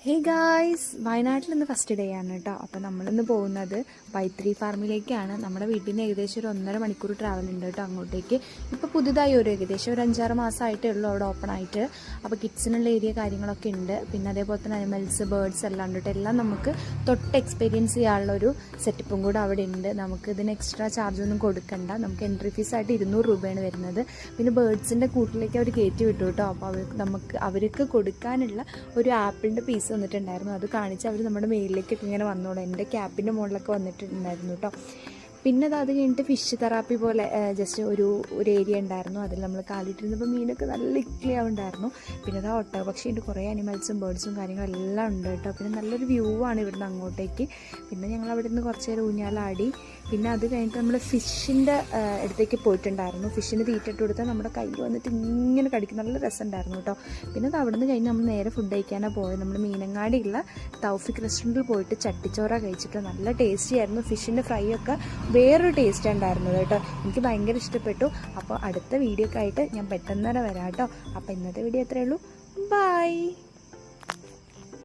Hey guys, വയനാട്ടിൽ ഇന്ന് first day ആണ് കേട്ടോ. അപ്പോൾ നമ്മളിന്ന് പോകുന്നത് വൈത്തിരി ഫാമിലേക്കാണ്. നമ്മുടെ വീട്ടിൽ നിന്ന് ഏകദേശം ഒരു 1.5 മണിക്കൂർ ട്രാവൽ ഉണ്ട് കേട്ടോ അങ്ങോട്ടേക്ക്. ഇപ്പോൾ പുതുതായി ഏകദേശം ഒരു 5-6 മാസമായിട്ടേ ഉള്ളൂ അവിടെ ഓപ്പൺ ആയിട്ട്. അപ്പോൾ കിഡ്സിനുള്ള ഏരിയ കാര്യങ്ങളൊക്കെ ഉണ്ട്. പിന്നെ അതേപോലെ തന്നെ അനിമൽസ്, ബേർഡ്സ് എല്ലാം ഉണ്ട് കേട്ടോ. എല്ലാം നമുക്ക് തൊട്ട് എക്സ്പീരിയൻസ് ചെയ്യാനുള്ള ഒരു സെറ്റപ്പും കൂടെ അവിടെ ഉണ്ട്. നമുക്ക് ഇതിന് എക്സ്ട്രാ ചാർജ് ഒന്നും കൊടുക്കണ്ട. നമുക്ക് എൻട്രി ഫീസായിട്ട് 200 രൂപയാണ് വരുന്നത്. പിന്നെ ബേർഡ്സിൻ്റെ കൂട്ടിലേക്ക് അവർ കയറ്റി വിട്ടു കേട്ടോ. അപ്പോൾ അവർക്ക് കൊടുക്കാനുള്ള ഒരു ആപ്പിളിൻ്റെ പീസ് വന്നിട്ടുണ്ടായിരുന്നു. അത് കാണിച്ച് അവർ നമ്മുടെ മേലിലേക്കൊക്കെ ഇങ്ങനെ വന്നോളൂ. എൻ്റെ ക്യാപ്പിൻ്റെ മുകളിലൊക്കെ വന്നിട്ടുണ്ടായിരുന്നു കേട്ടോ. പിന്നെ അത് കഴിഞ്ഞിട്ട് ഫിഷ് തെറാപ്പി പോലെ ജസ്റ്റ് ഒരു ഏരിയ ഉണ്ടായിരുന്നു. അതിൽ നമ്മൾ കാലിട്ടിരുന്നപ്പോൾ മീനൊക്കെ നല്ല ഇക്ലിയാവുണ്ടായിരുന്നു. പിന്നെ അത് ഒട്ടകപക്ഷിയുണ്ട്, കുറേ അനിമൽസും ബേർഡ്സും കാര്യങ്ങളെല്ലാം ഉണ്ട് കേട്ടോ. പിന്നെ നല്ലൊരു വ്യൂ ആണ് ഇവിടുന്ന് അങ്ങോട്ടേക്ക്. പിന്നെ ഞങ്ങൾ അവിടെ നിന്ന് കുറച്ച് നേരം ഊഞ്ഞാലാടി. പിന്നെ അത് കഴിഞ്ഞിട്ട് നമ്മൾ ഫിഷിൻ്റെ അടുത്തേക്ക് പോയിട്ടുണ്ടായിരുന്നു. ഫിഷിന് തീറ്റിട്ട് കൊടുത്താൽ നമ്മുടെ കയ്യിൽ വന്നിട്ട് ഇങ്ങനെ കടിക്കും. നല്ല രസമുണ്ടായിരുന്നു കേട്ടോ. പിന്നെ അത് അവിടെ നിന്ന് കഴിഞ്ഞ് നമ്മൾ നേരെ ഫുഡ് കഴിക്കാനാണ് പോയത്. നമ്മൾ മീനങ്ങാടിയുള്ള തൗഫിക് റെസ്റ്റോറൻറ്റിൽ പോയിട്ട് ചട്ടിച്ചോറ കഴിച്ചിട്ട് നല്ല ടേസ്റ്റി ആയിരുന്നു. ഫിഷിൻ്റെ ഫ്രൈ ഒക്കെ വേറൊരു ടേസ്റ്റ് ഉണ്ടായിരുന്നു കേട്ടോ. എനിക്ക് ഭയങ്കര ഇഷ്ടപ്പെട്ടു. അപ്പോൾ അടുത്ത വീഡിയോ ഒക്കെ ആയിട്ട് ഞാൻ പെട്ടെന്ന് തന്നെ വരാം കേട്ടോ. അപ്പോൾ ഇന്നത്തെ വീഡിയോ എത്രയേ ഉള്ളൂ. ബൈ.